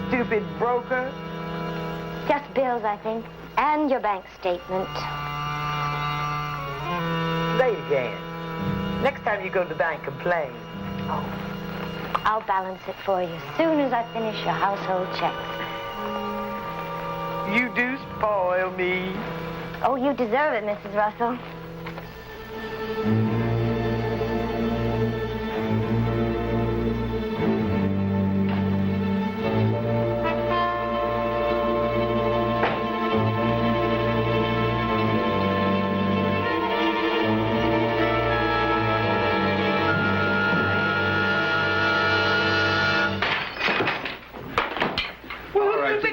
stupid broker? Just bills, I think. And your bank statement. Say it again. Next time you go to the bank, complain. Oh, I'll balance it for you as soon as I finish your household checks. You do spoil me. Oh, you deserve it, Mrs. Russell.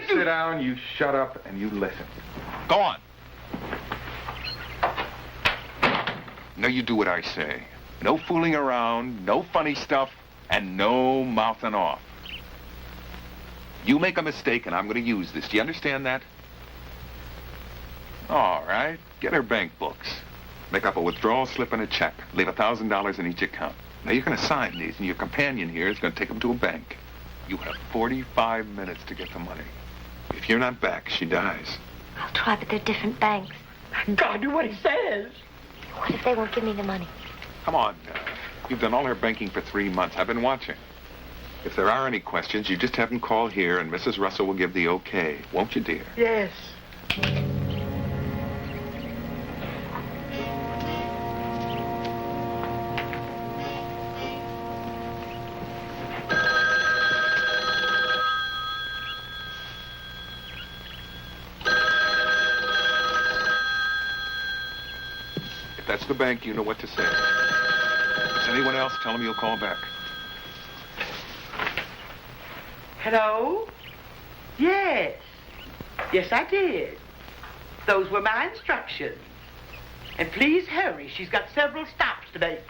Sit down, you shut up, and you listen. Go on. Now you do what I say. No fooling around, no funny stuff, and no mouthing off. You make a mistake, and I'm going to use this. Do you understand that? All right. Get her bank books. Make up a withdrawal slip and a check. Leave $1,000 in each account. Now you're going to sign these, and your companion here is going to take them to a bank. You have 45 minutes to get the money. If you're not back, she dies. I'll try, but they're different banks. Gotta do what he says. What if they won't give me the money? Come on. You've done all her banking for 3 months. I've been watching. If there are any questions, you just have them call here, and Mrs. Russell will give the okay. Won't you, dear? Yes. That's the bank, you know what to say. If there's anyone else, tell them you'll call back. Hello? Yes. Yes, I did. Those were my instructions. And please hurry. She's got several stops to make.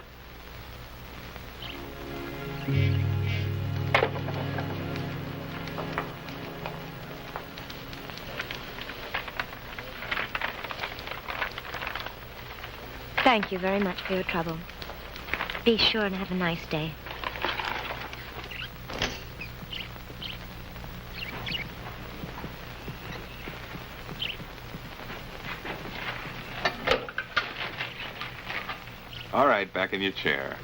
Thank you very much for your trouble. Be sure and have a nice day. All right, back in your chair.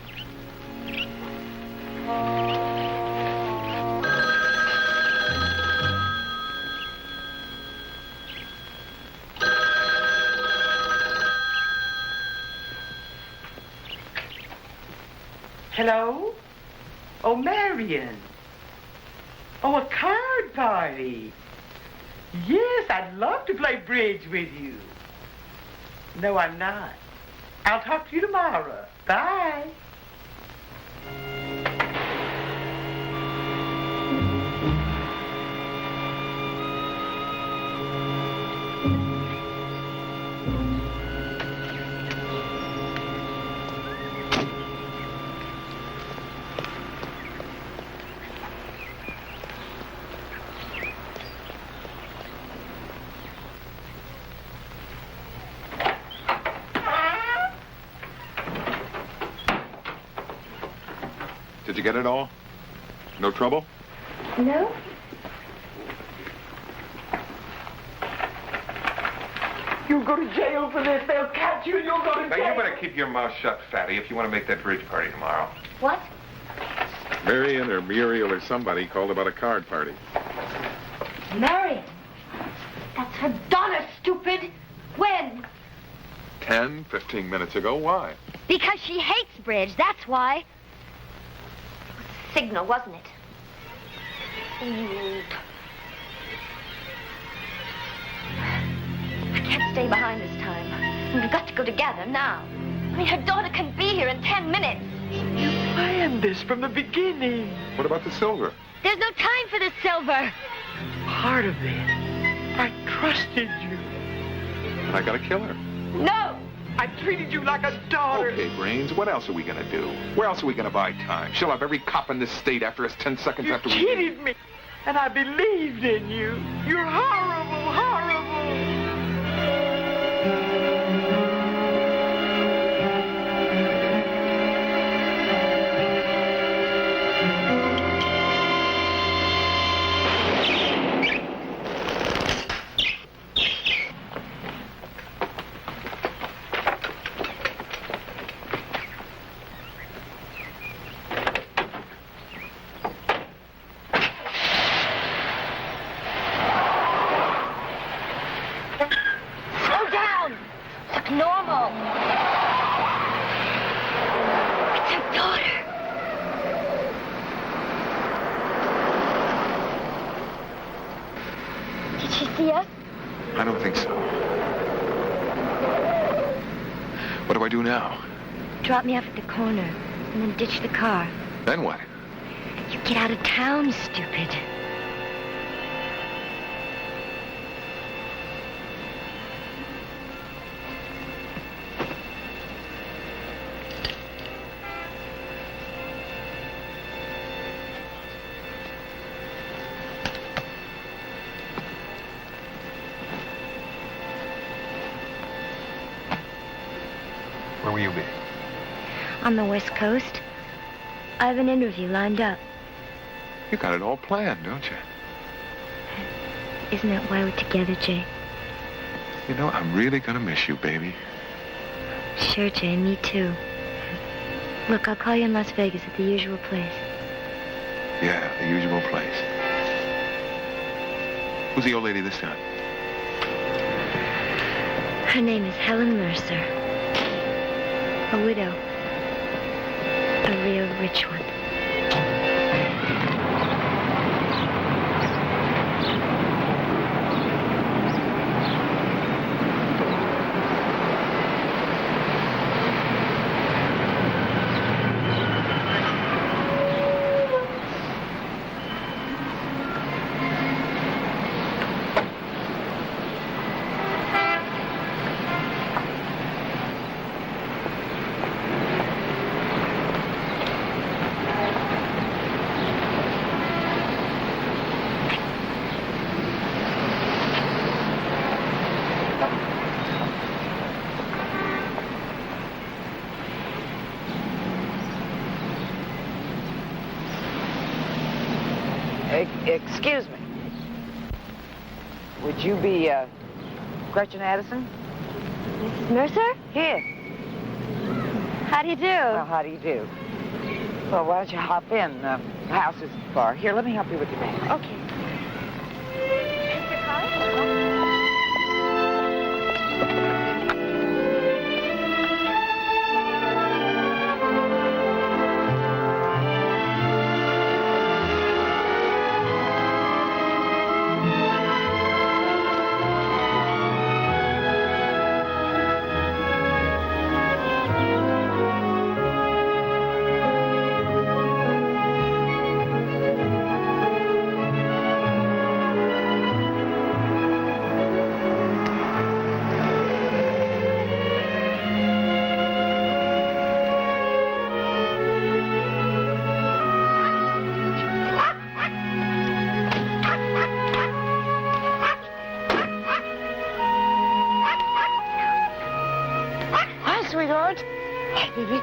Hello? Oh, Marion. Oh, a card party. Yes, I'd love to play bridge with you. No, I'm not. I'll talk to you tomorrow. Bye. Did you get it all? No trouble? No. You'll go to jail for this. They'll catch you and you'll go to Now, jail. you better keep your mouth shut, fatty, if you want to make that bridge party tomorrow. What? Marion or Muriel or somebody called about a card party. Marion. That's her daughter, stupid. When? 10, 15 minutes ago. Why? Because she hates bridge, that's why. Signal, wasn't it? I can't stay behind this time. We've got to go together now. I mean, her daughter can be here in 10 minutes. You planned this from the beginning. What about the silver? There's no time for the silver. Part of this. I trusted you. And I gotta kill her. No! I treated you like a daughter. Okay, Brains, what else are we gonna do? Where else are we gonna buy time? She'll have every cop in this state after us 10 seconds You after we... cheated me. And I believed in you. You're horrible, horrible. see us? I don't think so. What do I do now? Drop me off at the corner and then ditch the car. Then what? You get out of town, stupid. Where will you be? On the West Coast. I have an interview lined up. You got it all planned, don't you? Isn't that why we're together, Jay? You know, I'm really gonna miss you, baby. Sure, Jay, me too. Look, I'll call you in Las Vegas at the usual place. Yeah, the usual place. Who's the old lady this time? Her name is Helen Mercer. A widow. A real rich one. Excuse me. Would you be, Gretchen Addison? Mrs. Mercer? Here. How do you do? Well, how do you do? Well, why don't you hop in? The house isn't far. Here, let me help you with your bag. Okay. Mr. Carter? Sweetheart. He's cute.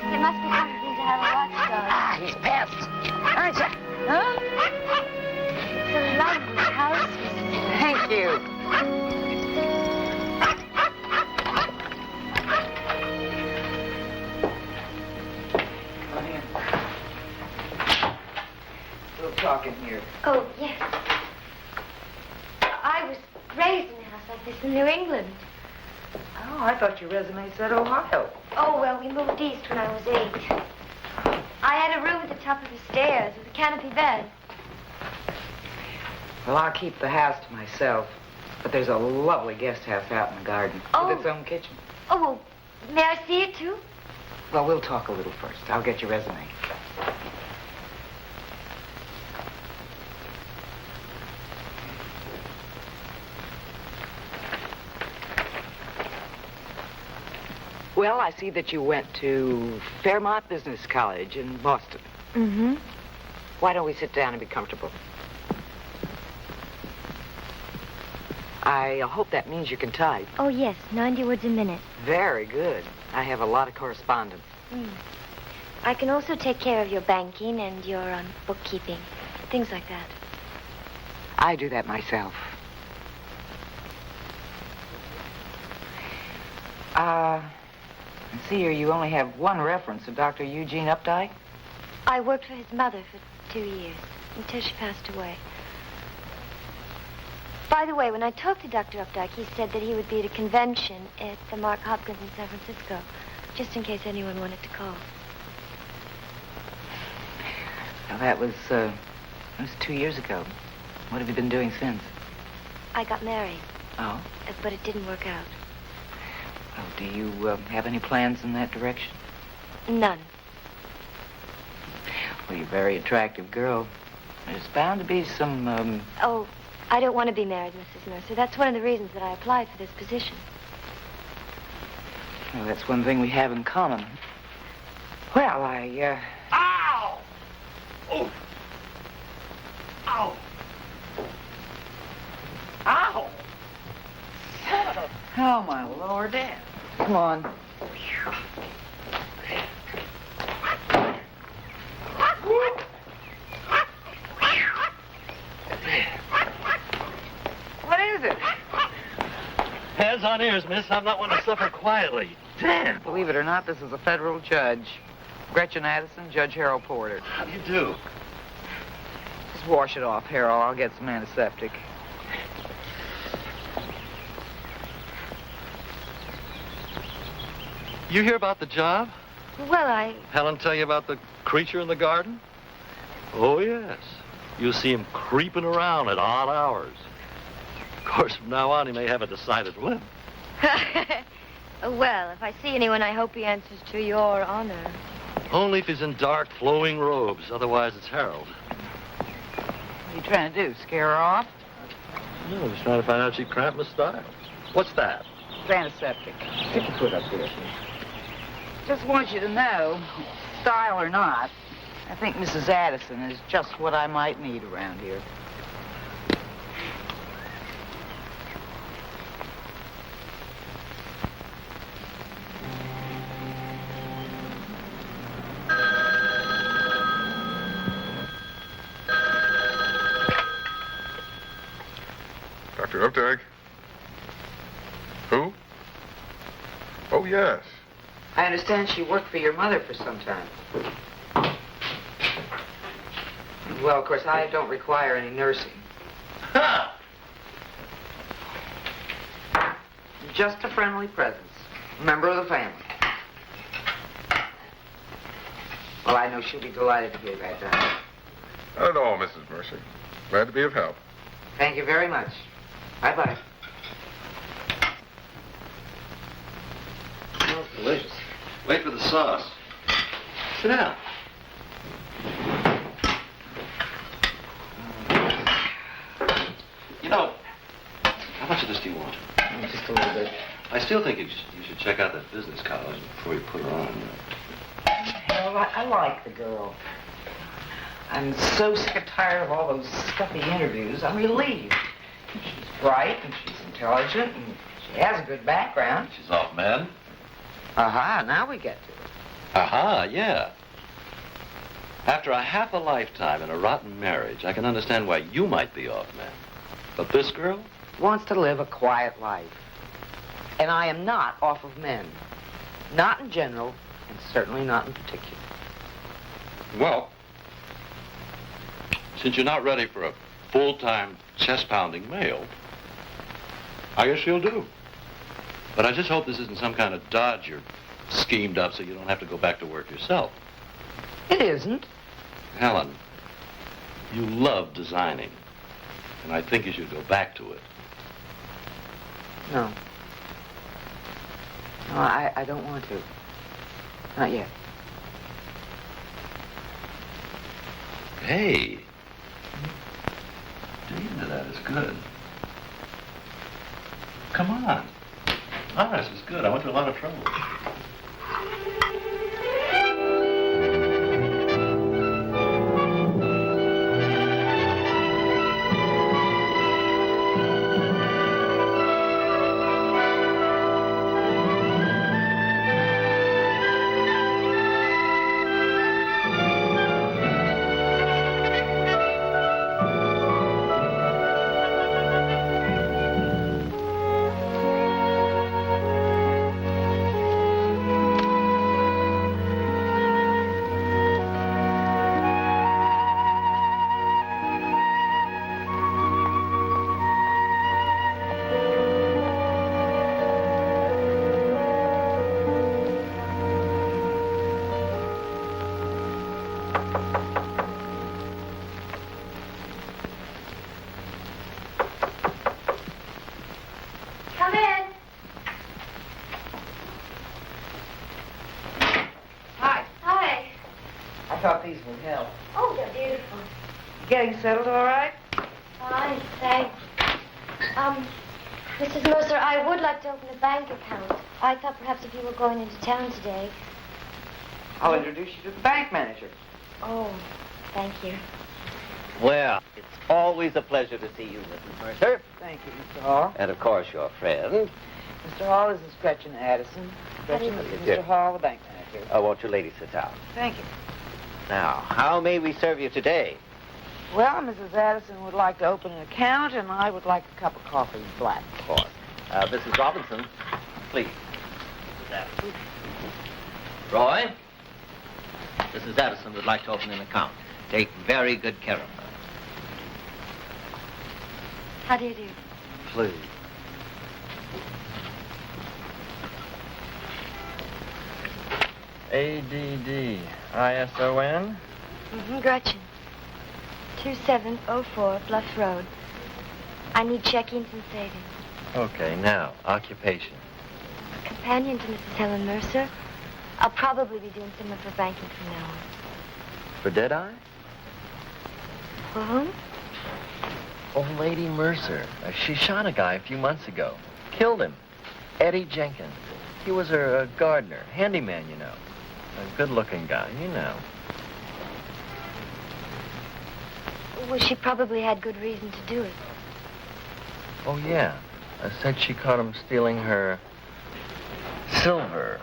It must be comforting to have a watchdog. He's pets. Aren't you? Huh? It's a lovely house. Thank you. Come in. We'll talk in here. Oh, yes. I was raised in a house like this in New England. Oh, I thought your resume said Ohio. Oh, well, we moved east when I was 8. I had a room at the top of the stairs with a canopy bed. Well, I'll keep the house to myself. But there's a lovely guest house out in the garden with its own kitchen. Oh, well, may I see it, too? Well, we'll talk a little first. I'll get your resume. Well, I see that you went to Fairmont Business College in Boston. Mm-hmm. Why don't we sit down and be comfortable? I hope that means you can type. Oh, yes, 90 words a minute. Very good. I have a lot of correspondence. I can also take care of your banking and your bookkeeping, things like that. I do that myself. See here, you only have one reference of Dr. Eugene Updike? I worked for his mother for 2 years, until she passed away. By the way, when I talked to Dr. Updike, he said that he would be at a convention at the Mark Hopkins in San Francisco, just in case anyone wanted to call. Well, that was 2 years ago. What have you been doing since? I got married, Oh? but it didn't work out. Oh, do you have any plans in that direction? None. Well, you're a very attractive girl. There's bound to be some, Oh, I don't want to be married, Mrs. Mercer. That's one of the reasons that I applied for this position. Well, that's one thing we have in common. Well, Ow! Oh! Ow! Ow! Oh, my Lord, Dad. Come on. What is it? Hands on ears, miss. I'm not one to suffer quietly. Damn. Believe it or not, this is a federal judge. Gretchen Addison, Judge Harold Porter. How do you do? Just wash it off, Harold. I'll get some antiseptic. You hear about the job? Well, Helen tell you about the creature in the garden? Oh, yes. You'll see him creeping around at odd hours. Of course, from now on, he may have a decided whim. Well, if I see anyone, I hope he answers to your honor. Only if he's in dark, flowing robes. Otherwise, it's Harold. What are you trying to do, scare her off? No, just trying to find out she cramped my style. What's that? It's antiseptic. Stick your foot up here. Just want you to know, style or not, I think Mrs. Addison is just what I might need around here. Dr. Updike? Who? Oh, yes. I understand she worked for your mother for some time. Well, of course, I don't require any nursing. Just a friendly presence. A member of the family. Well, I know she'll be delighted to hear that, Doctor. Not at all, Mrs. Mercer. Glad to be of help. Thank you very much. Bye-bye. Smells delicious. Wait for the sauce. Sit down. You know, how much of this do you want? Just a little bit. I still think you should check out that business college before you put her on. Well, I like the girl. I'm so sick and tired of all those stuffy interviews. I'm relieved. She's bright and she's intelligent and she has a good background. She's off men. Aha, now we get to it. Aha, yeah. After a half a lifetime in a rotten marriage, I can understand why you might be off men. But this girl? Wants to live a quiet life. And I am not off of men. Not in general, and certainly not in particular. Well, since you're not ready for a full-time, chest-pounding male, I guess you'll do. But I just hope this isn't some kind of dodge you're schemed up so you don't have to go back to work yourself. It isn't. Helen, you love designing, and I think you should go back to it. No. No, I don't want to. Not yet. Hey, digging into that is good. Come on. Honest, it's good. I went through a lot of trouble. settled all right? Fine, thanks. Mrs. Mercer, I would like to open a bank account. I thought perhaps if you were going into town today. I'll introduce you to the bank manager. Oh, thank you. Well, it's always a pleasure to see you, Mrs. Mercer. Thank you, Mr. Hall. And, of course, your friend. Mr. Hall, this is Gretchen Addison. Gretchen, this is do? Mr. Hall, the bank manager. Won't you ladies sit down? Thank you. Now, how may we serve you today? Well, Mrs. Addison would like to open an account, and I would like a cup of coffee black. Of course. Mrs. Robinson, please. Mrs. Addison. Roy, Mrs. Addison would like to open an account. Take very good care of her. How do you do? Please. ADDISON? Mm-hmm, Gretchen. 2704 Bluff Road. I need checkings and savings. Okay, now, occupation. Companion to Mrs. Helen Mercer. I'll probably be doing some of her banking from now on. For Deadeye? For whom? Old Lady Mercer. She shot a guy a few months ago. Killed him. Eddie Jenkins. He was her gardener, handyman, you know. A good-looking guy, you know. Well, she probably had good reason to do it. Oh, yeah. I said she caught him stealing her silver.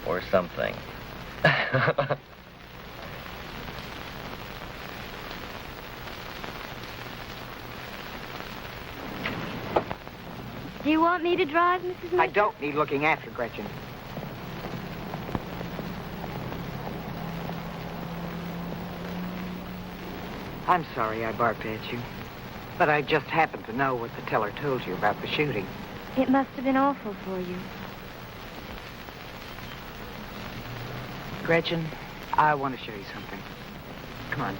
Or something. Do you want me to drive, Mrs. Mercer? I don't need looking after, Gretchen. I'm sorry I barked at you, but I just happened to know what the teller told you about the shooting. It must have been awful for you. Gretchen, I want to show you something. Come on.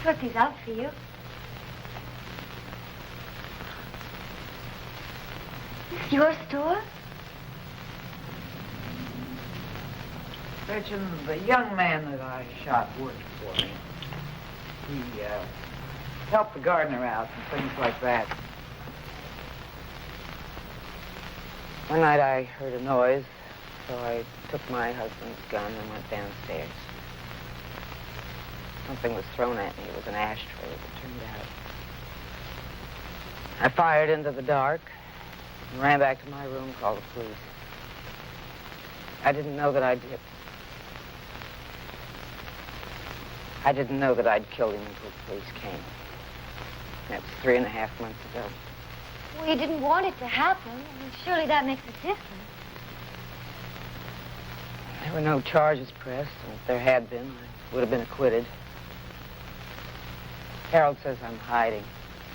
Sort these out for you. Is this your store? Gretchen, the young man that I shot worked for me. He helped the gardener out and things like that. One night I heard a noise, so I took my husband's gun and went downstairs. Something was thrown at me. It was an ashtray, as it turned out. I fired into the dark and ran back to my room and called the police. I didn't know that I'd killed him until the police came. That was 3.5 months ago. Well, you didn't want it to happen. I mean, surely that makes a difference. There were no charges pressed, and if there had been, I would have been acquitted. Harold says I'm hiding,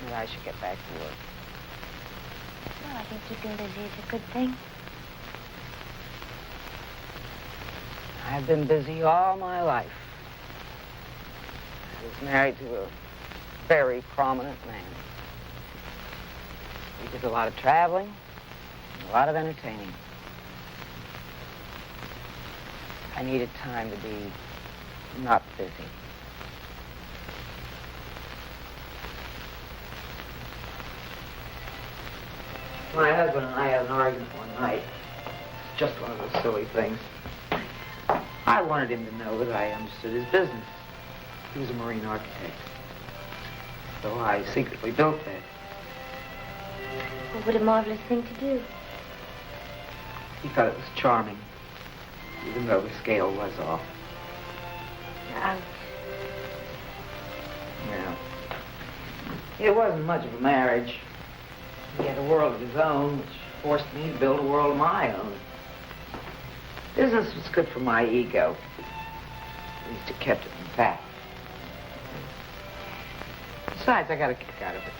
and that I should get back to work. Well, I think keeping busy is a good thing. I've been busy all my life. I was married to a very prominent man. We did a lot of traveling and a lot of entertaining. I needed time to be not busy. My husband and I had an argument one night. Just one of those silly things. I wanted him to know that I understood his business. He was a marine architect. So I secretly built that. Well, what a marvelous thing to do. He thought it was charming, even though the scale was off. Ouch. Yeah. It wasn't much of a marriage. He had a world of his own, which forced me to build a world of my own. Business was good for my ego. At least it kept it intact. Besides, I got a kick out of it.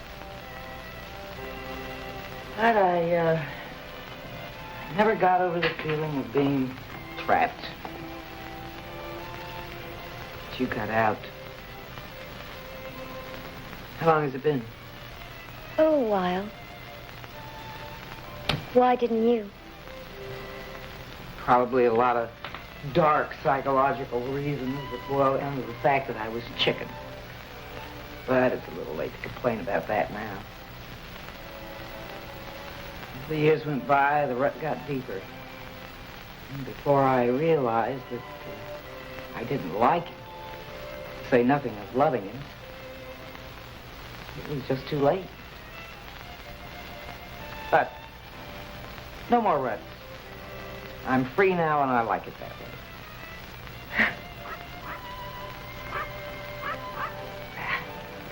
But I never got over the feeling of being trapped. But you got out. How long has it been? Oh, a while. Why didn't you? Probably a lot of dark psychological reasons that boil down to the fact that I was chicken. But it's a little late to complain about that now. As the years went by, the rut got deeper. And before I realized that I didn't like him, to say nothing of loving him, it was just too late. But no more ruts. I'm free now, and I like it that way.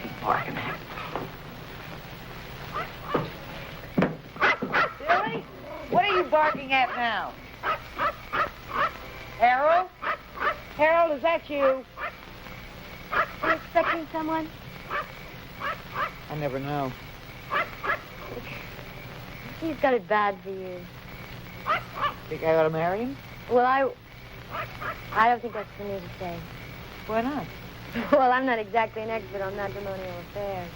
Keep barking at me. Billy, what are you barking at now? Harold? Harold, is that you? Are you expecting someone? I never know. He's got it bad for you. Think I ought to marry him? Well, I don't think that's for me to say. Why not? Well, I'm not exactly an expert on matrimonial affairs.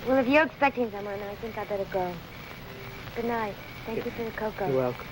Well, if you're expecting someone, I think I better go. Good night. Thank you for the cocoa. You're welcome.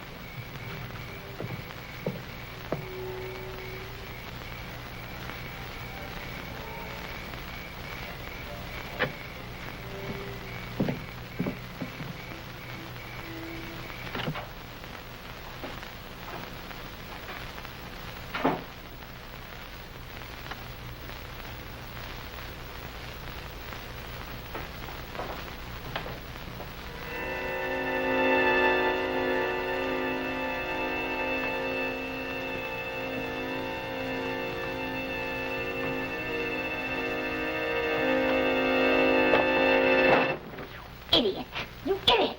Idiot. You idiot.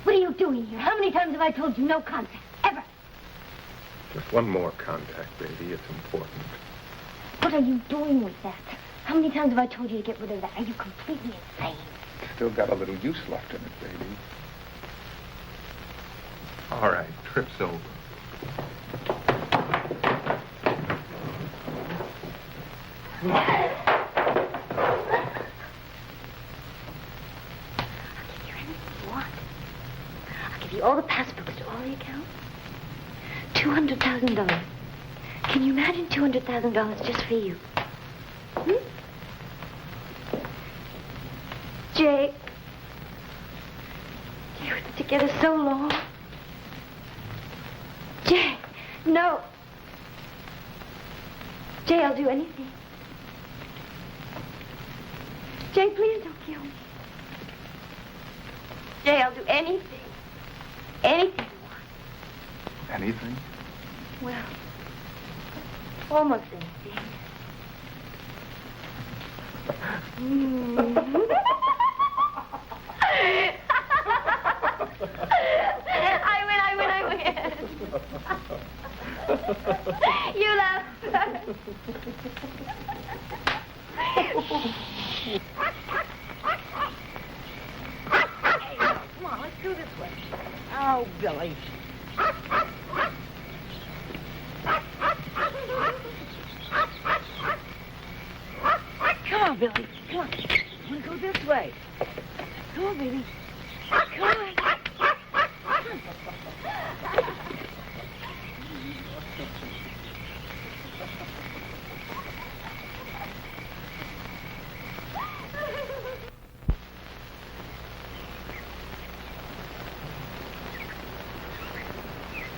What are you doing here? How many times have I told you no contact? Ever. Just one more contact, baby. It's important. What are you doing with that? How many times have I told you to get rid of that? Are you completely insane? Still got a little use left in it, baby. All right, trip's over. All the passbooks to all the accounts. $200,000. Can you imagine $200,000 just for you? Hmm? Jay. You were together so long. Jay, no. Jay, I'll do anything. Jay, please don't kill me. Jay, I'll do anything. Anything you want. Anything? Well, almost anything. I win. You laugh first. Come on, let's do this way. Oh, Billy. Come on, Billy. Come on. I want to go this way. Come on, baby. Come on.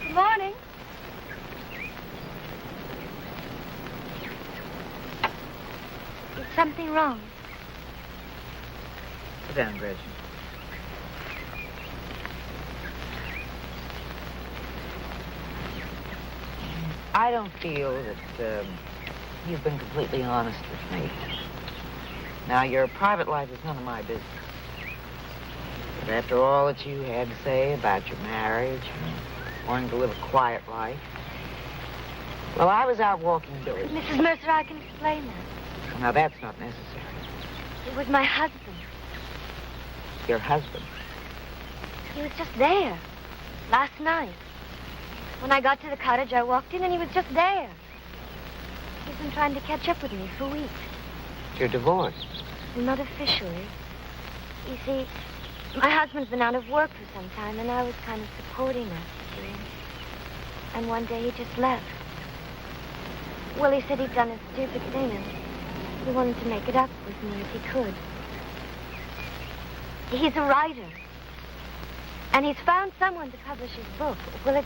Good morning. Is something wrong? Sit down, Gretchen. I don't feel that you've been completely honest with me. Now, your private life is none of my business. But after all that you had to say about your marriage and wanting to live a quiet life, well, I was out walking Doris. Mrs. Mercer, I can explain that. Now, that's not necessary. It was my husband. Your husband? He was just there. Last night. When I got to the cottage, I walked in and he was just there. He's been trying to catch up with me for weeks. You're divorced. Well, not officially. You see, my husband's been out of work for some time, and I was kind of supporting us, you see. And one day he just left. Well, he said he'd done a stupid thing, and he wanted to make it up with me if he could. He's a writer. And he's found someone to publish his book. Well,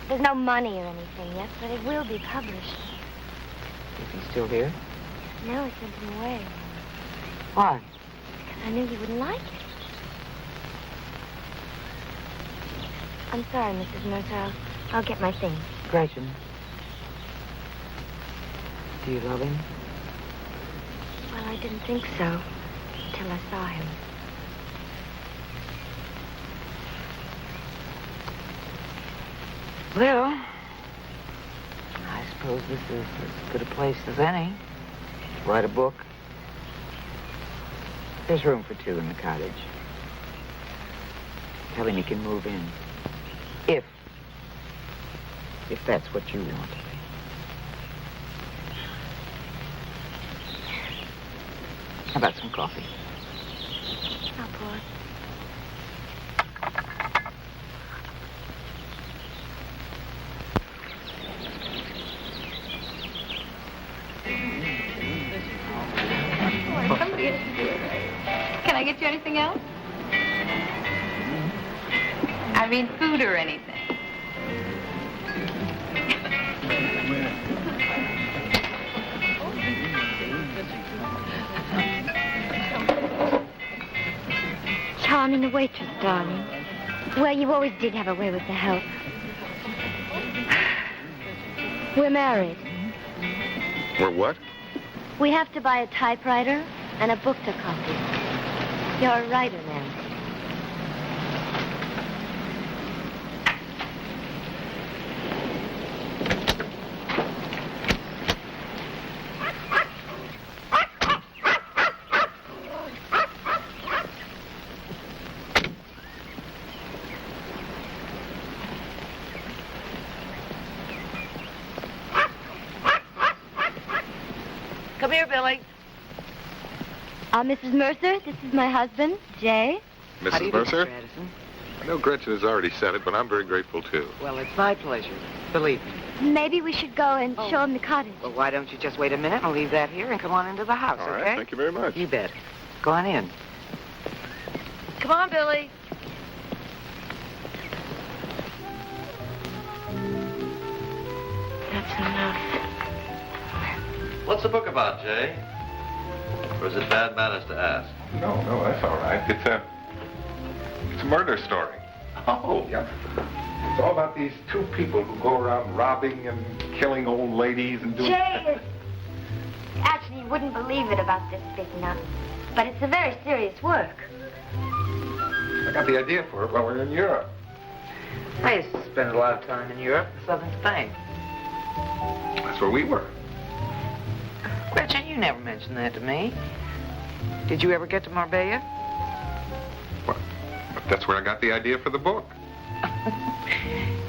there's no money or anything yet, but it will be published. Is he still here? No, I sent him away. Why? Because I knew you wouldn't like it. I'm sorry, Mrs. Mercer. I'll get my things. Gretchen. Do you love him? Well, I didn't think so until I saw him. Well, I suppose this is as good a place as any to write a book. There's room for two in the cottage. Tell him he can move in. If that's what you want. How about some coffee? I'll pour it. Can I get you anything else? I mean food or anything. Charming waitress, darling. Well, you always did have a way with the help. We're married. We're what? We have to buy a typewriter and a book to copy. You're a writer, Nancy. Come here, Billy. Mrs. Mercer, this is my husband, Jay. How do you Mrs. do, Mercer? Mr. Addison? I know Gretchen has already said it, but I'm very grateful, too. Well, it's my pleasure. Believe me. Maybe we should go and show him the cottage. Well, why don't you just wait a minute and leave that here and come on into the house, All okay? right, thank you very much. You bet. Go on in. Come on, Billy. That's enough. What's the book about, Jay? Or is it bad manners to ask? No, that's all right. It's a murder story. Oh, yeah. It's all about these two people who go around robbing and killing old ladies and doing... Jay is... Actually, you wouldn't believe it about this big nut. But it's a very serious work. I got the idea for it while we were in Europe. I used to spend a lot of time in Europe, southern Spain. That's where we were. Gretchen, you never mentioned that to me. Did you ever get to Marbella? Well, that's where I got the idea for the book.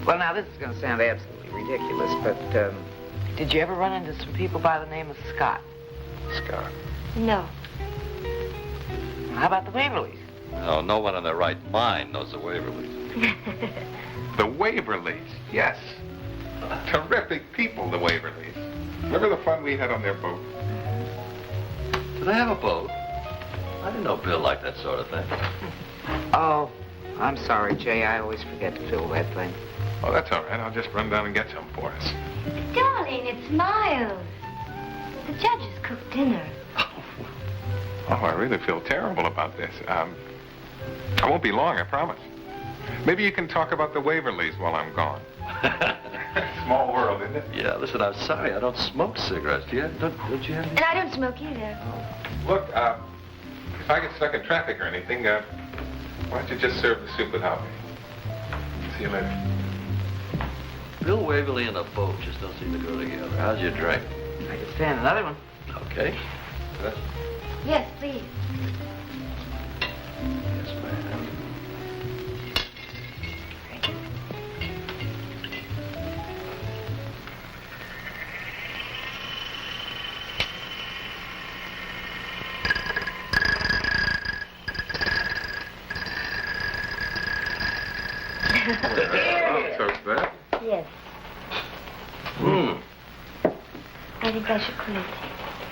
Well, now, this is going to sound absolutely ridiculous, but did you ever run into some people by the name of Scott? Scott. No. Well, how about the Waverleys? No, no one in their right mind knows the Waverleys. The Waverleys, yes. Terrific people, the Waverleys. Remember the fun we had on their boat? Do they have a boat? I didn't know Bill liked that sort of thing. Oh, I'm sorry, Jay. I always forget to fill that thing. Oh, that's all right. I'll just run down and get some for us. Darling, it's Miles. The judge has cooked dinner. Oh, I really feel terrible about this. I won't be long, I promise. Maybe you can talk about the Waverleys while I'm gone. Small world, isn't it? Yeah, listen, I'm sorry. I don't smoke cigarettes. Do you have, don't you have any? And I don't smoke either. Look, if I get stuck in traffic or anything, why don't you just serve the soup without me? See you later. Bill Waverly and a boat just don't seem to go together. How's your drink? I can stand another one. Okay. Good. Yes, please. Yes, ma'am. So that? Yes. I think I should quit.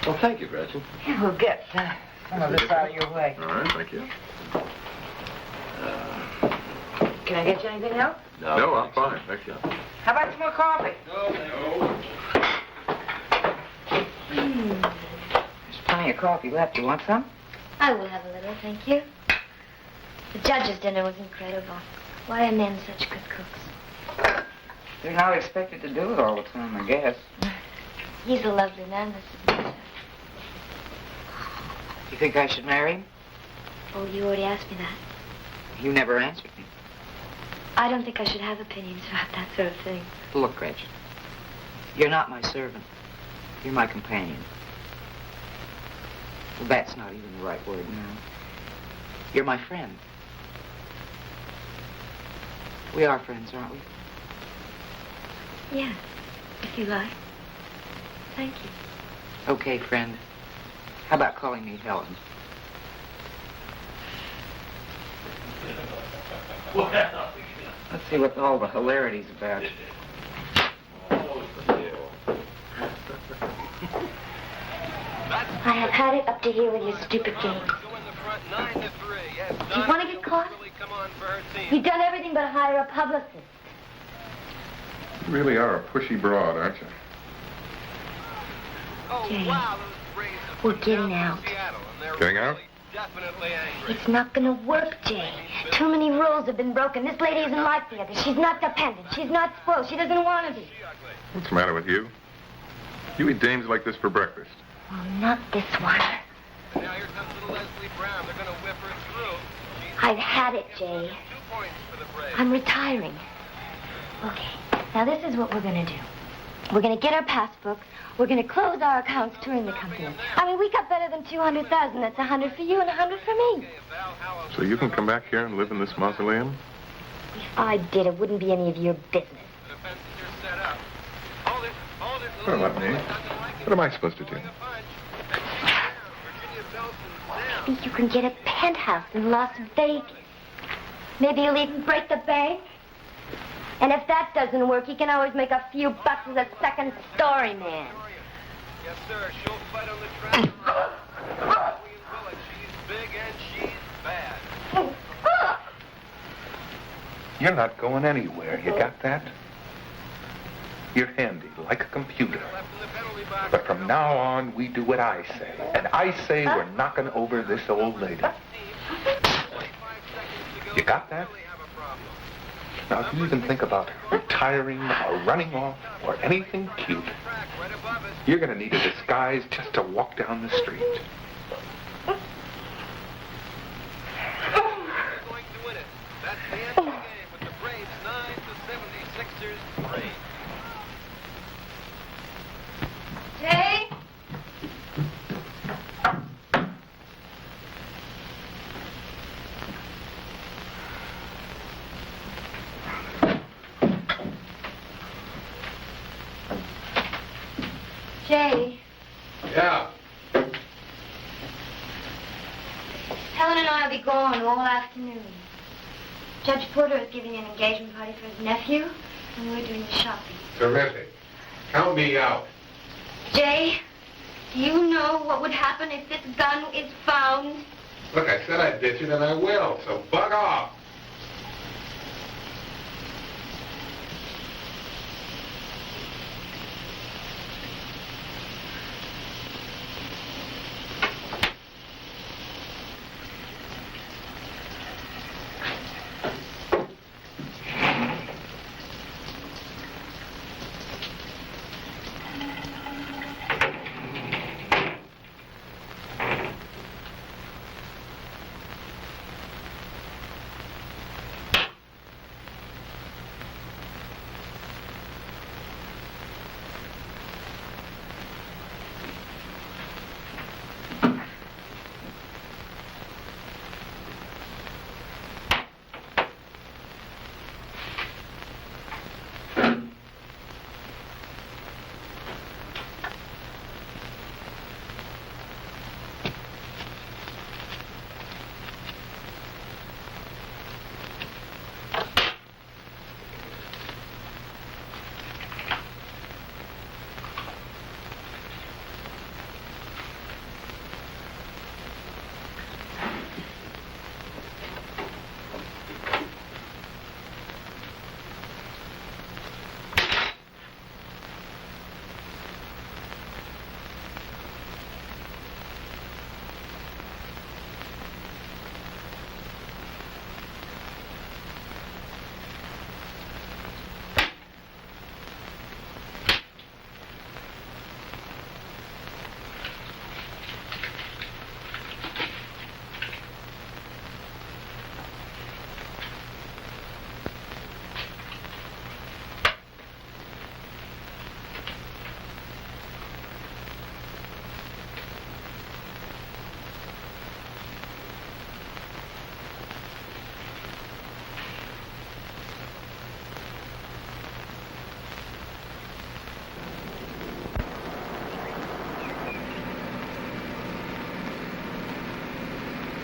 Well, thank you, Gretchen. We'll get some of this out of your way. All right, thank you. Can I get you anything else? No, I'm fine, thank you. How about some more coffee? No. There's plenty of coffee left. You want some? I will have a little, thank you. The judge's dinner was incredible. Why are men such good cooks? They're not expected to do it all the time, I guess. He's a lovely man, Mrs. Benson. You think I should marry him? Oh, you already asked me that. You never answered me. I don't think I should have opinions about that sort of thing. Look, Gretchen, you're not my servant. You're my companion. Well, that's not even the right word now. You're my friend. We are friends, aren't we? Yeah, if you like. Thank you. Okay, friend. How about calling me Helen? Let's see what all the hilarity's about. I have had it up to here with your stupid games. Do you want to get caught? You've done everything but hire a publicist. You really are a pushy broad, aren't you? Jay, we're getting out. Getting out? It's not gonna work, Jay. Too many rules have been broken. This lady isn't like the others. She's not dependent. She's not spoiled. She doesn't want to be. What's the matter with you? You eat dames like this for breakfast. Well, not this one. Now here comes little Leslie Brown. They're going to whip her through. I've had it, Jay. 2 points for the Braves. I'm retiring. Okay, now this is what we're gonna do. We're gonna get our passbooks. We're gonna close our accounts touring the company. I mean, we got better than 200,000. That's 100 for you and 100 for me. So you can come back here and live in this mausoleum? If I did, it wouldn't be any of your business. The defenses are set up. Hold it. Hold it. Well, let me. What am I supposed to do? Virginia Belson's down. Maybe you can get a penthouse in Las Vegas. Maybe you'll even break the bank. And if that doesn't work, you can always make a few bucks as a second-story man. Yes, sir. She'll fight on the track. She's big and she's bad. You're not going anywhere. You got that? You're handy, like a computer. Left in the penalty box. But from now on, we do what I say. And I say we're knocking over this old lady. You got that? Now, if you even think about retiring or running off or anything cute, you're going to need a disguise just to walk down the street. They're going to win it. That's the end of the game with the Braves 9 to 76ers 3. Jay? Jay, Yeah. Helen and I will be gone all afternoon. Judge Porter is giving an engagement party for his nephew, and we're doing the shopping. Terrific. Count me out. Jay, do you know what would happen if this gun is found? Look, I said I'd ditch it, and I will, so bug off.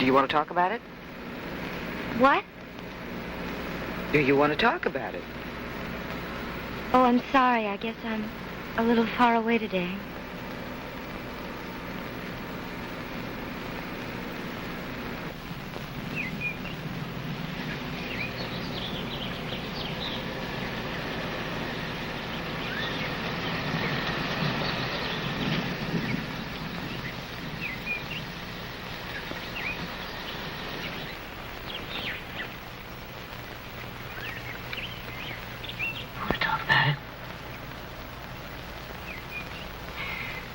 Do you want to talk about it? What? Do you want to talk about it? Oh, I'm sorry. I guess I'm a little far away today.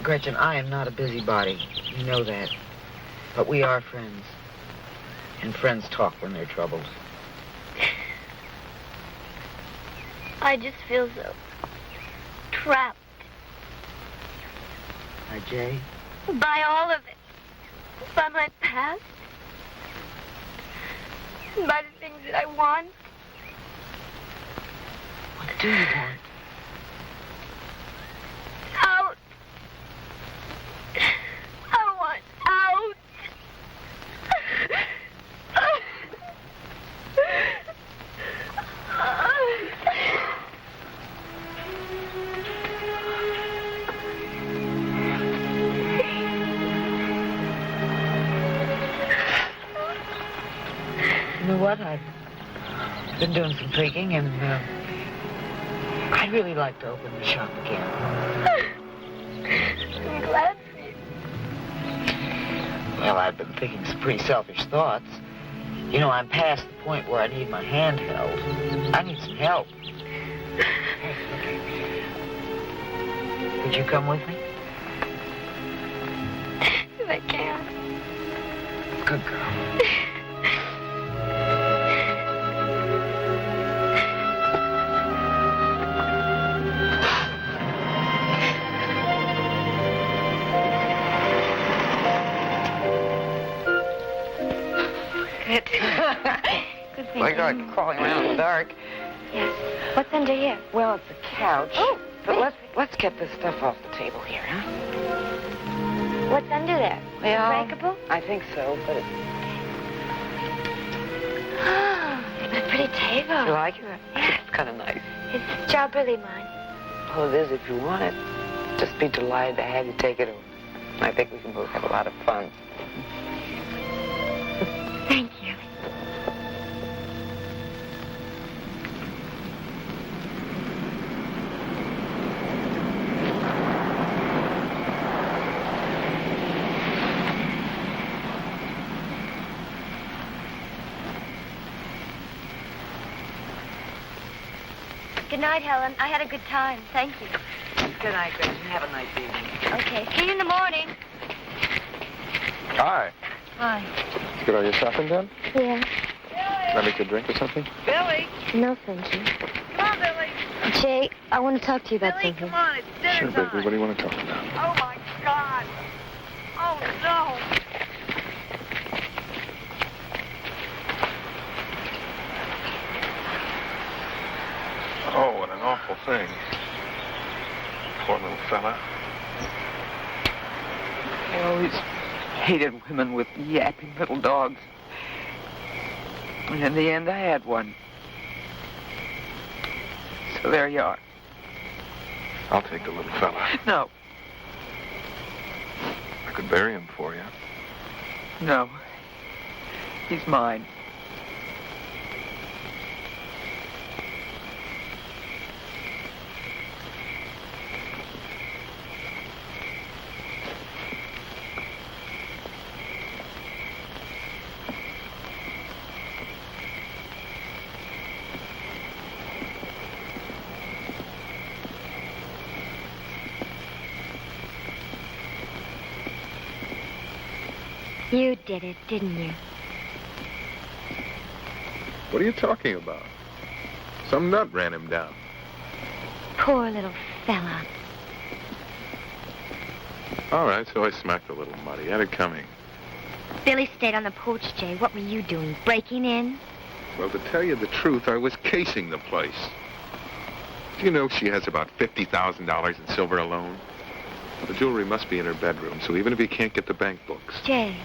Gretchen, I am not a busybody. You know that. But we are friends. And friends talk when they're troubled. I just feel so trapped By Jay? by all of it. By my past. By the things that I want. What do you want? Out. I want out. You know what? I've been doing some thinking, and I'd really like to open the shop again. I'm glad for you. Well, I've been thinking some pretty selfish thoughts. You know, I'm past the point where I need my hand held. I need some help. Would you come with me? If I can. Good girl. Good. Good thing. My God, you're crawling around in the dark. Yes. What's under here? Well, it's a couch. Oh, But thanks. let's get this stuff off the table here, huh? What's under there? Well, Breakable? I think so, but it, A pretty table. you like it? Yeah. It's kind of nice. Is this job really mine? Oh, it is if you want it. Just be delighted to have you take it over. I think we can both have a lot of fun. Thank you. Good night, Helen. I had a good time. Thank you. Good night, Gretchen. Have a nice evening. Okay. See you in the morning. Hi. Hi. Let's get all your shopping done. Yeah. Can I make you a drink or something? Billy, No, thank you. come on, Billy. Jay, I want to talk to you about Billy, something. come on, it's dinner Sure, time. baby. What do you want to talk about? Oh, my God. Oh, no. Oh, what an awful thing. Poor little fella. I always hated women with yapping little dogs. And in the end, I had one. So there you are. I'll take the little fella. No, I could bury him for you. no. He's mine. You did it, didn't you? What are you talking about? Some nut ran him down. Poor little fella. All right, so I smacked a little muddy. Had it coming. Billy stayed on the porch, Jay. What were you doing? Breaking in? Well, to tell you the truth, I was casing the place. Do you know she has about $50,000 in silver alone? The jewelry must be in her bedroom, so even if you can't get the bank books. Jay,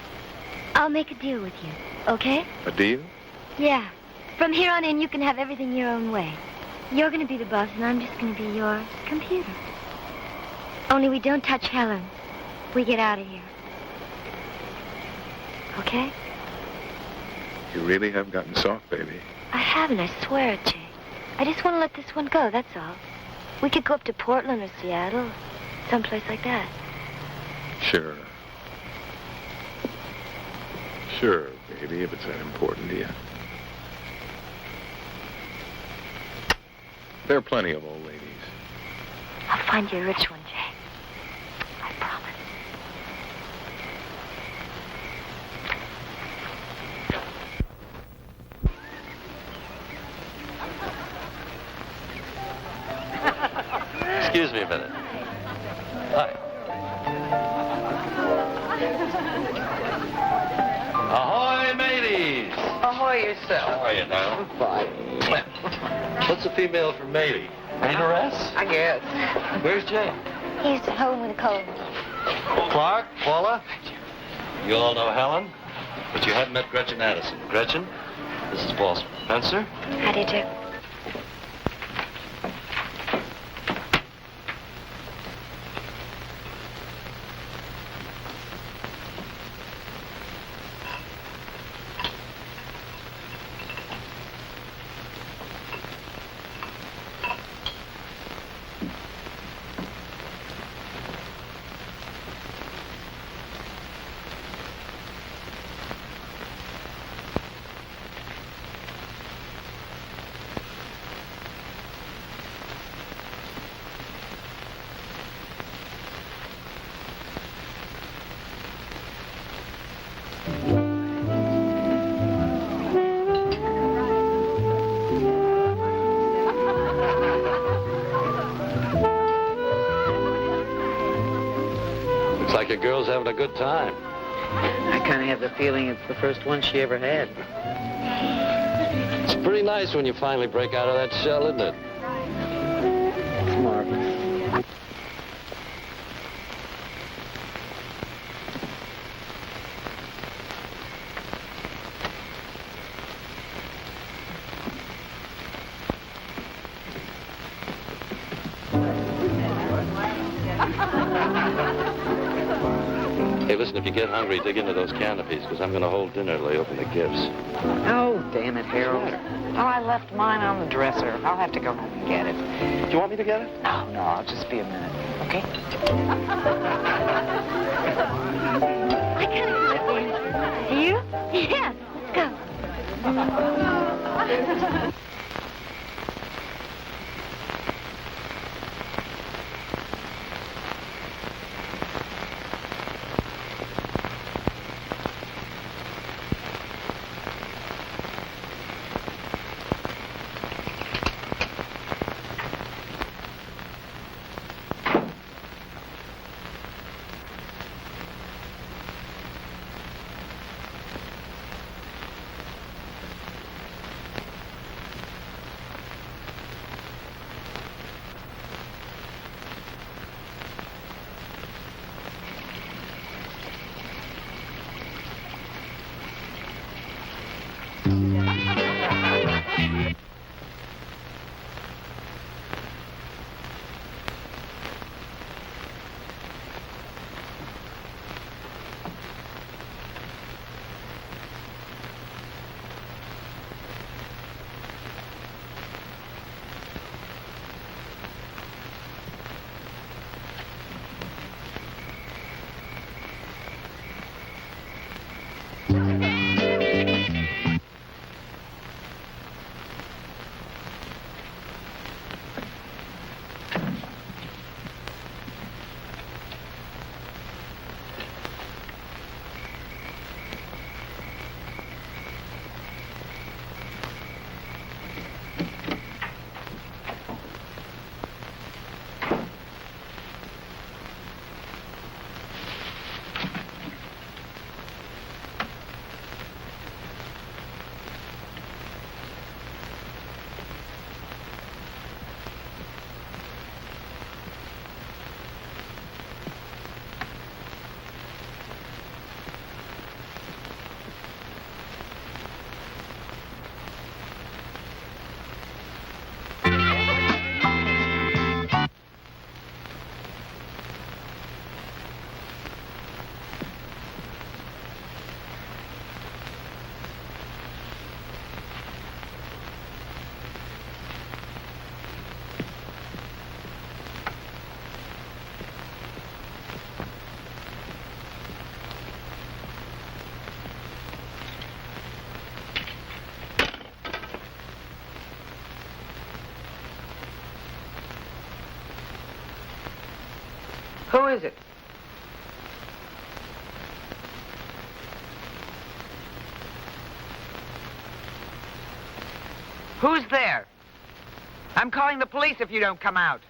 I'll make a deal with you, okay? A deal? Yeah. From here on in, you can have everything your own way. You're going to be the boss, and I'm just going to be your computer. Only we don't touch Helen. We get out of here. Okay? You really have gotten soft, baby. I haven't, I swear it, Jay. I just want to let this one go, that's all. We could go up to Portland or Seattle, someplace like that. Sure. Sure, baby, if it's that important to you. There are plenty of old ladies. I'll find you a rich one, Jay. I promise. Excuse me a minute. Hi. Ahoy, mateys! Ahoy yourself. How are you now? Fine. What's a female for matey? Materess? I guess. Where's Jay? He's home with a cold. Clark? Paula? You all know Helen? But you haven't met Gretchen Addison. Gretchen, this is Paul Spencer. How do you do? Looks like your girl's having a good time. I kind of have the feeling it's the first one she ever had. It's pretty nice when you finally break out of that shell, isn't it? It's marvelous. Hey, listen, if you get hungry, dig into those canopies, because I'm going to hold dinner till they open the gifts. Oh, damn it, Harold. Oh, I left mine on the dresser. I'll have to go home and get it. Do you want me to get it? No, I'll just be a minute, okay? I kind of like it. Do you? Yeah, let's go. Who is it? Who's there? I'm calling the police if you don't come out.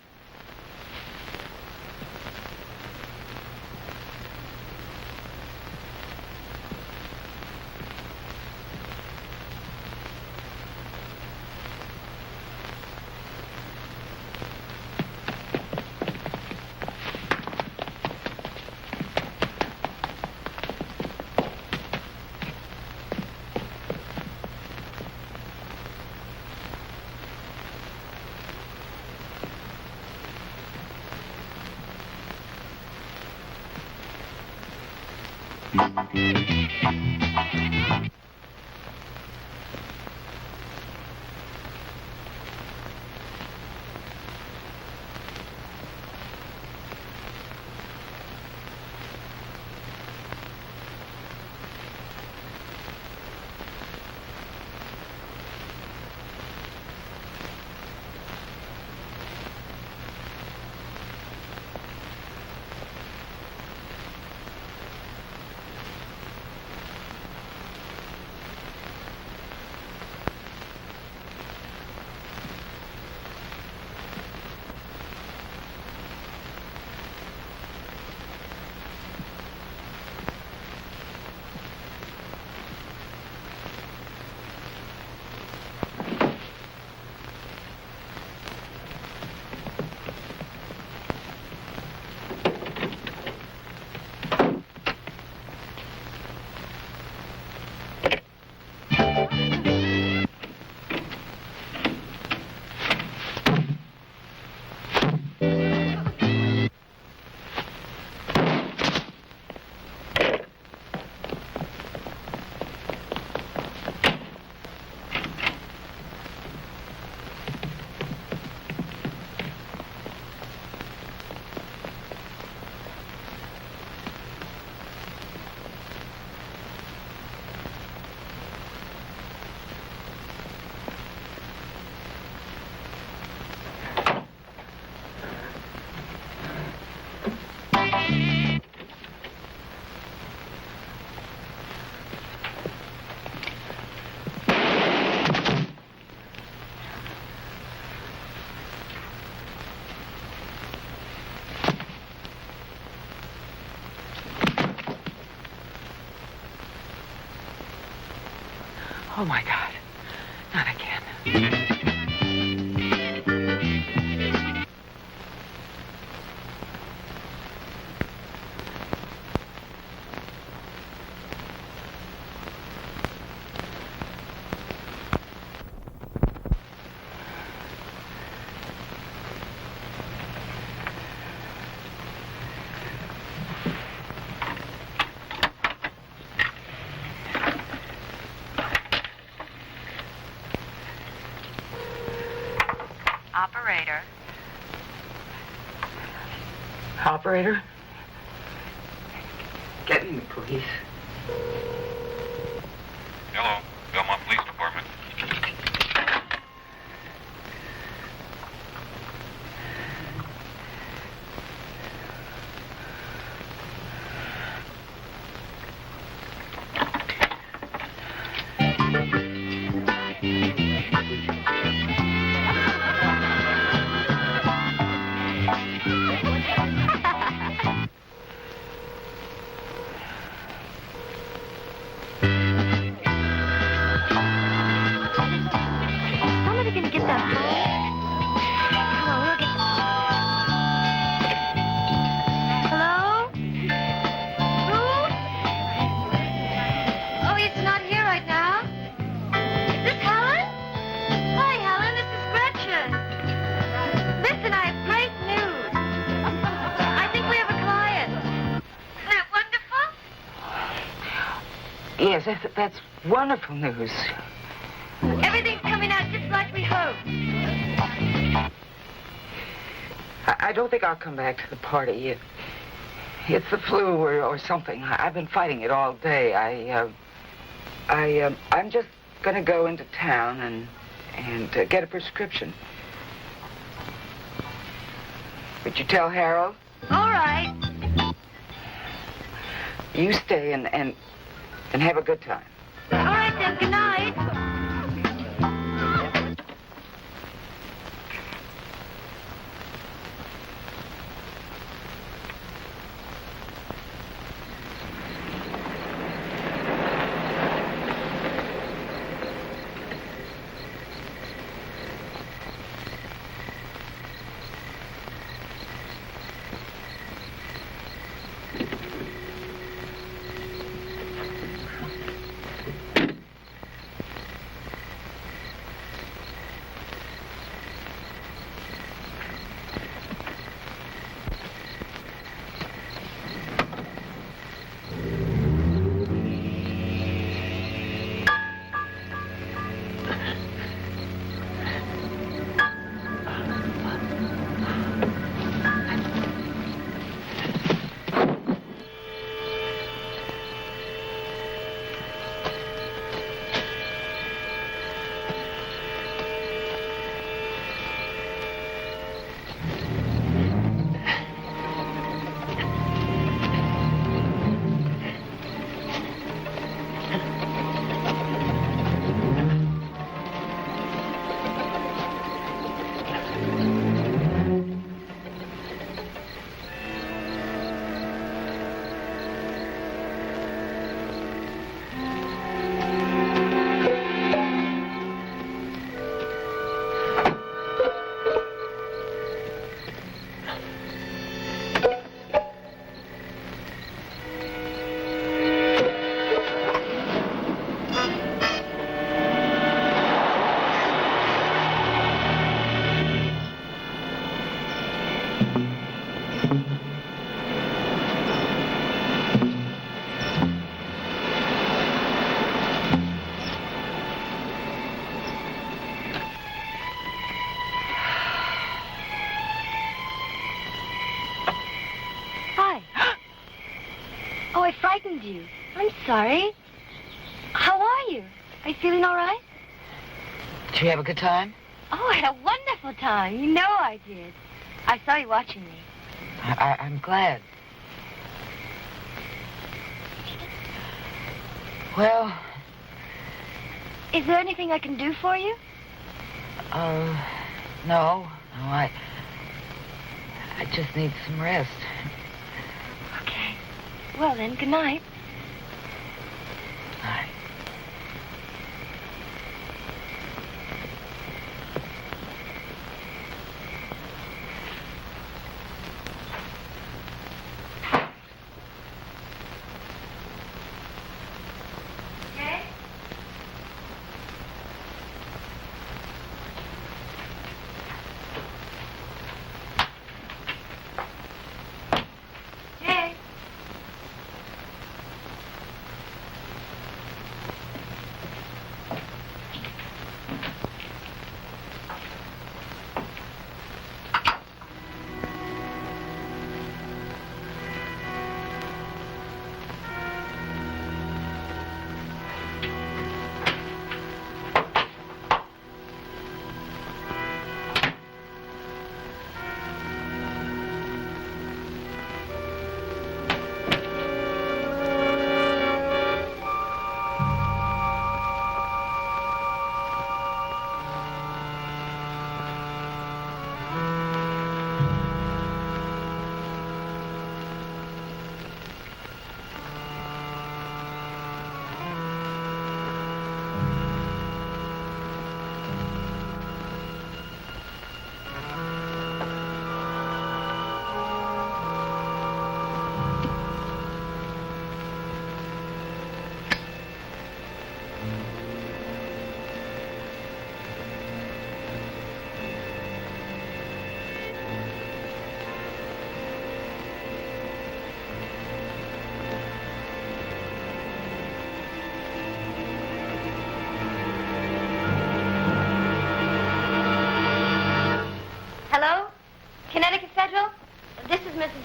Oh, my God. Not again. Operator. Operator? Get me the police. Hello, Belmont Police Department. Somebody gonna get that phone? Come on, we'll get the Hello? Who? Oh, it's not here right now. Is this Helen? Hi, Helen, this is Gretchen. Listen, I have great news. I think we have a client. Isn't that wonderful? Yes, that's wonderful news. Everything's coming out just like we hoped. I don't think I'll come back to the party. It's the flu or something. I've been fighting it all day. I'm just gonna go into town and get a prescription. Would you tell Harold? All right. You stay and have a good time. All right, then. Good night. You. I'm sorry. How are you? Are you feeling all right? Did you have a good time? Oh, I had a wonderful time. You know I did. I saw you watching me. I'm glad. Well... Is there anything I can do for you? No. I just need some rest. Okay. Well, then, good night. Night.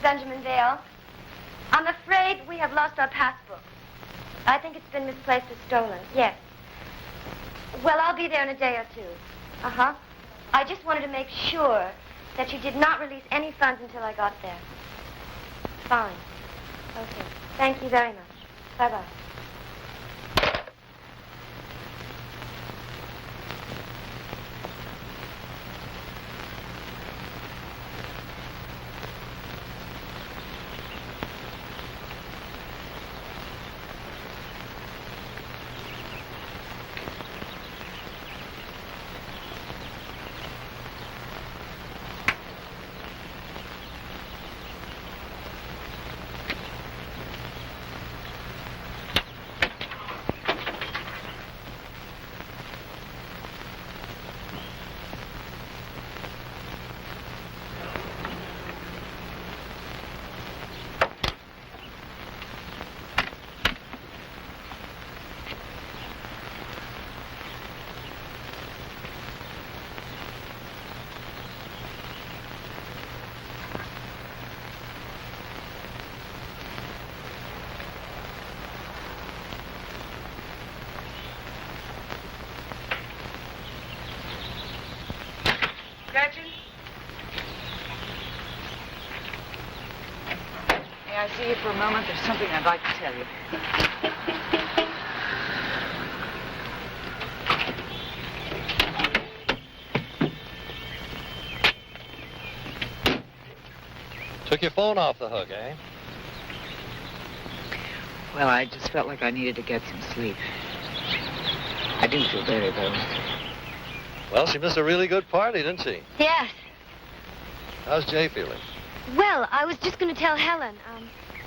Benjamin Vale. I'm afraid we have lost our passbook. I think it's been misplaced or stolen. Yes. Well, I'll be there in a day or two. Uh-huh. I just wanted to make sure that you did not release any funds until I got there. Fine. Okay. Thank you very much. Bye-bye. Gretchen? May I see you for a moment? There's something I'd like to tell you. Took your phone off the hook, eh? Well, I just felt like I needed to get some sleep. I do feel better, though. Well, she missed a really good party, didn't she? Yes. How's Jay feeling? Well, I was just going to tell Helen.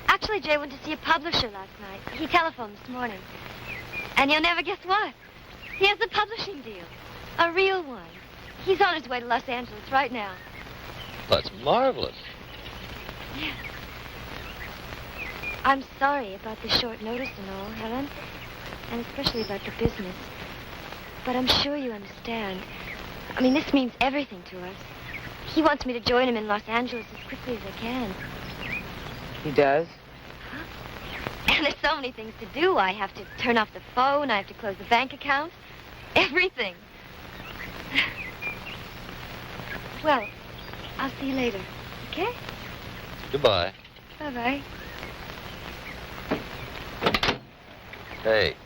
Actually, Jay went to see a publisher last night. He telephoned this morning. And you'll never guess what. He has a publishing deal. A real one. He's on his way to Los Angeles right now. That's marvelous. Yes. I'm sorry about the short notice and all, Helen. And especially about the business. But I'm sure you understand. I mean, this means everything to us. He wants me to join him in Los Angeles as quickly as I can. He does? And there's so many things to do. I have to turn off the phone. I have to close the bank account. Everything. Well, I'll see you later. Okay? Goodbye. Bye-bye. Hey.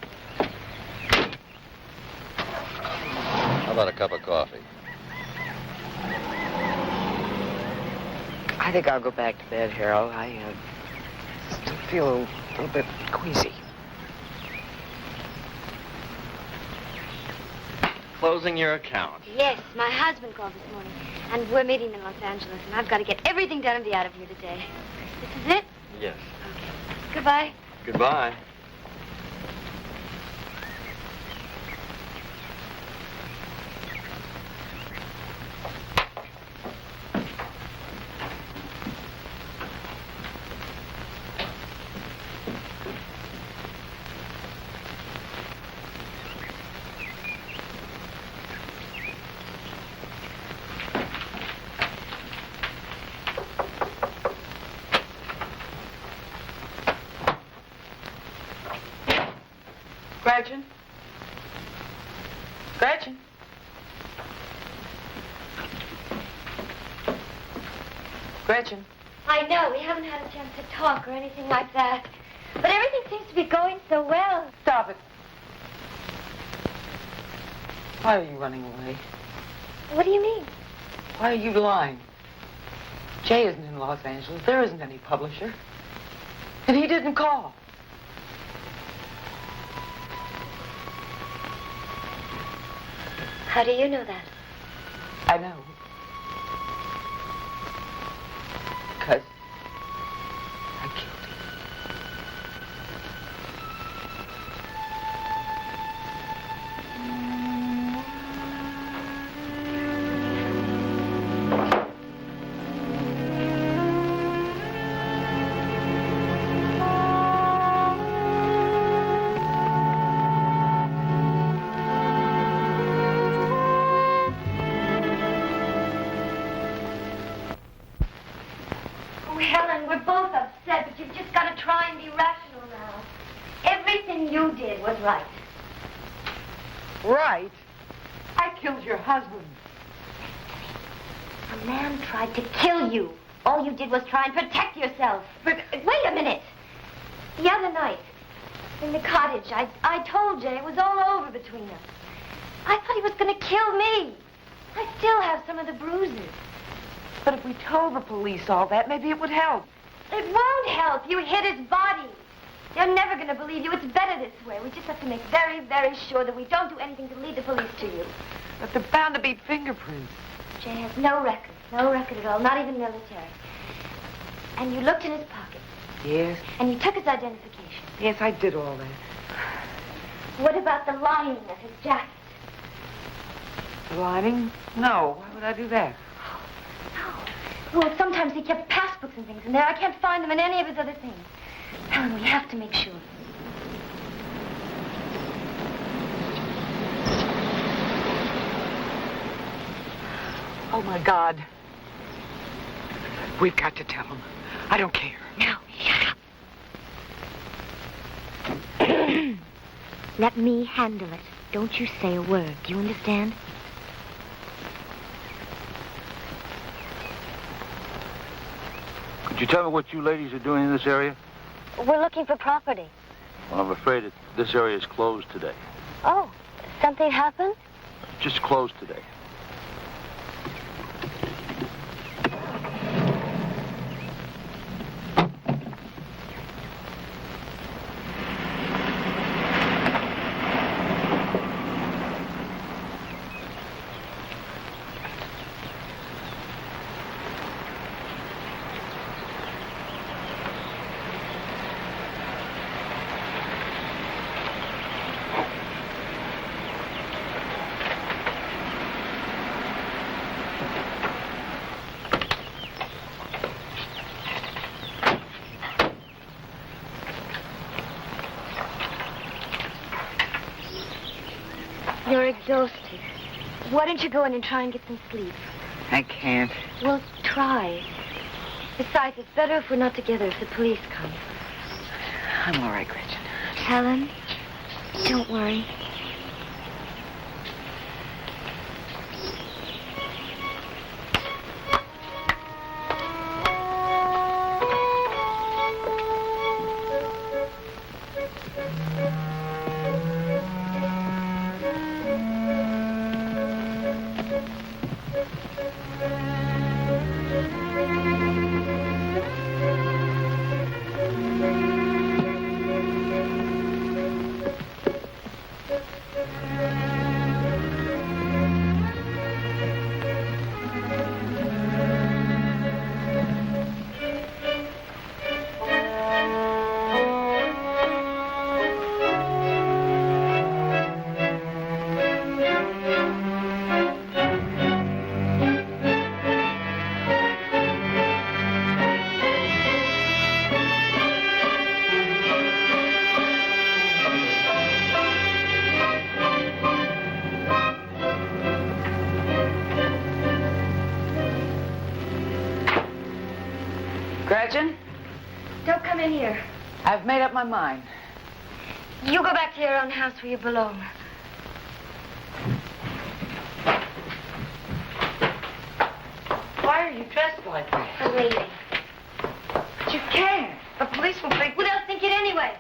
How about a cup of coffee? I think I'll go back to bed, Harold. I still feel a little bit queasy. Closing your account. Yes, my husband called this morning. And we're meeting in Los Angeles. And I've got to get everything done and be out of here today. This is it? Yes. Okay. Goodbye. Goodbye. Gretchen? Gretchen? Gretchen? I know, we haven't had a chance to talk or anything like that. But everything seems to be going so well. Stop it. Why are you running away? What do you mean? Why are you lying? Jay isn't in Los Angeles. There isn't any publisher. And he didn't call. How do you know that? I know. Because I killed him. Oh, Helen, we're both upset, but you've just got to try and be rational now. Everything you did was right. Right? I killed your husband. A man tried to kill you. All you did was try and protect yourself. But... Wait a minute. The other night, in the cottage, I told Jay it was all over between us. I thought he was going to kill me. I still have some of the bruises. But if we told the police all that, maybe it would help. It won't help. You hit his body. They're never going to believe you. It's better this way. We just have to make very, very sure that we don't do anything to lead the police to you. But they're bound to be fingerprints. Jay has no record at all, not even military. And you looked in his pocket. Yes? And you took his identification. Yes, I did all that. What about the lining of his jacket? The lining? No, why would I do that? No. Well, sometimes he kept passbooks and things in there. I can't find them in any of his other things. Helen, we have to make sure. Oh, my God. We've got to tell him. I don't care. Now, shut up. Let me handle it. Don't you say a word. Do you understand? Could you tell me what you ladies are doing in this area? We're looking for property. Well, I'm afraid that this area is closed today. Oh, something happened? Just closed today. You're exhausted. Why don't you go in and try and get some sleep? I can't. Well, try. Besides, it's better if we're not together if the police come. I'm all right, Gretchen. Helen, don't worry. Gretchen, Don't come in here. I've made up my mind. You go back to your own house where you belong. Why are you dressed like that? I'm leaving. But you can't. The police will think... Well, they'll think it anyway.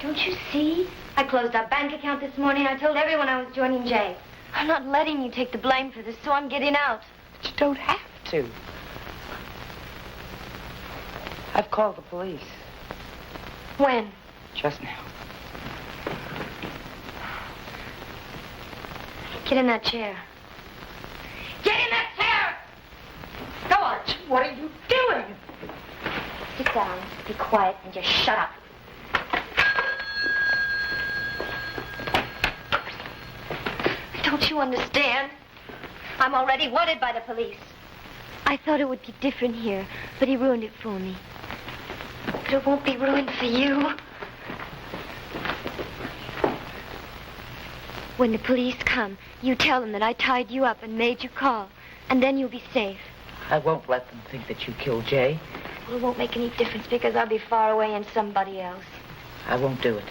Don't you see? I closed our bank account this morning. I told everyone I was joining Jay. I'm not letting you take the blame for this, so I'm getting out. But you don't have to. I've called the police. When? Just now. Get in that chair. Get in that chair! Go on. What are you doing? Sit down, be quiet, and just shut up. Don't you understand? I'm already wanted by the police. I thought it would be different here, but he ruined it for me. But it won't be ruined for you. When the police come, you tell them that I tied you up and made you call, and then you'll be safe. I won't let them think that you killed Jay. Well, it won't make any difference because I'll be far away and somebody else. I won't do it.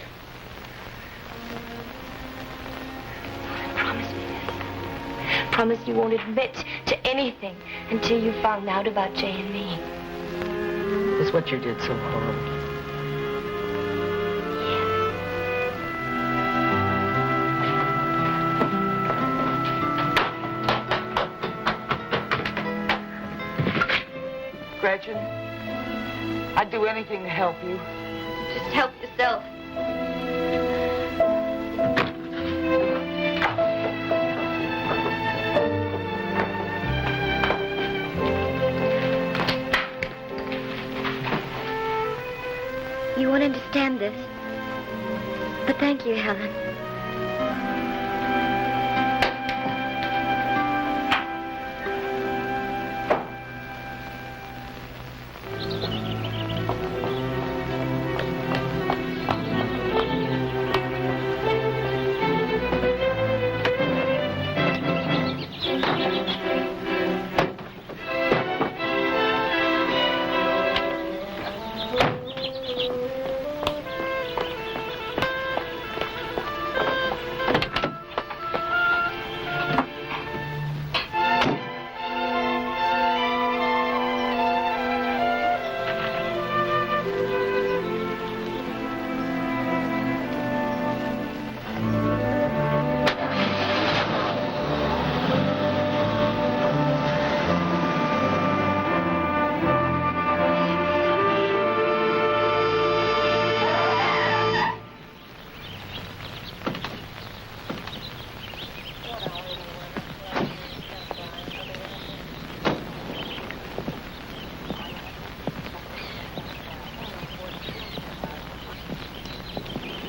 Promise me this. Promise you won't admit to anything until you found out about Jay and me. Was what you did so horrible? Gretchen, I'd do anything to help you. Just help yourself. You won't understand this, but thank you, Helen.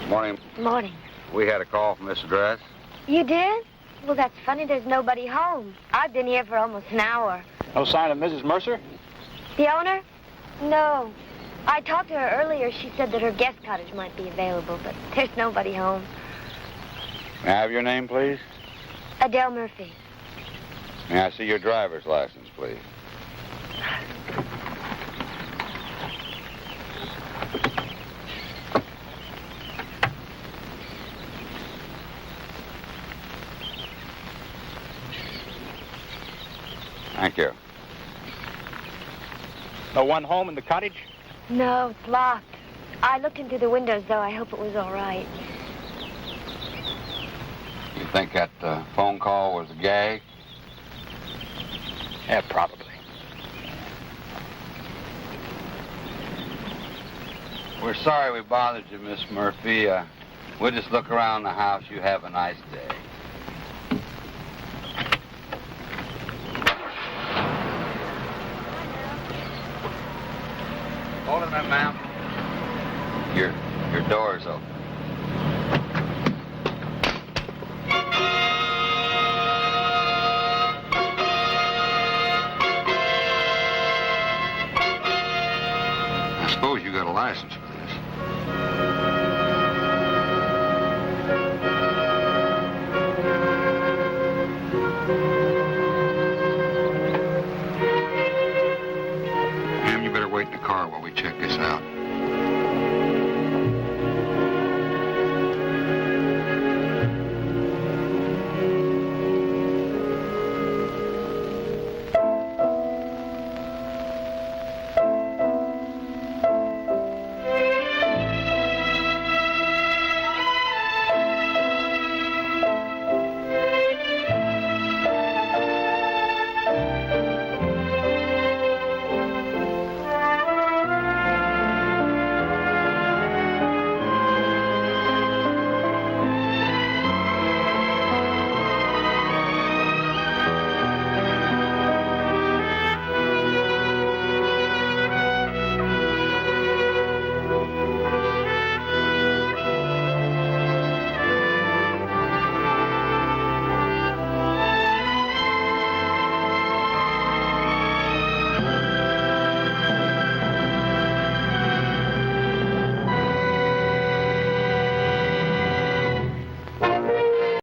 Morning. Morning. We had a call from this address. You did? Well, that's funny. There's nobody home. I've been here for almost an hour. No sign of Mrs. Mercer? The owner? No. I talked to her earlier. She said that her guest cottage might be available, but there's nobody home. May I have your name, please? Adele Murphy. May I see your driver's license, please? Thank you. No one home in the cottage? No, it's locked. I looked into the windows, though. I hope it was all right. You think that phone call was a gag? Yeah, probably. We're sorry we bothered you, Miss Murphy. We'll just look around the house. You have a nice day. Hold a minute, ma'am. Your door's open. I suppose you got a license for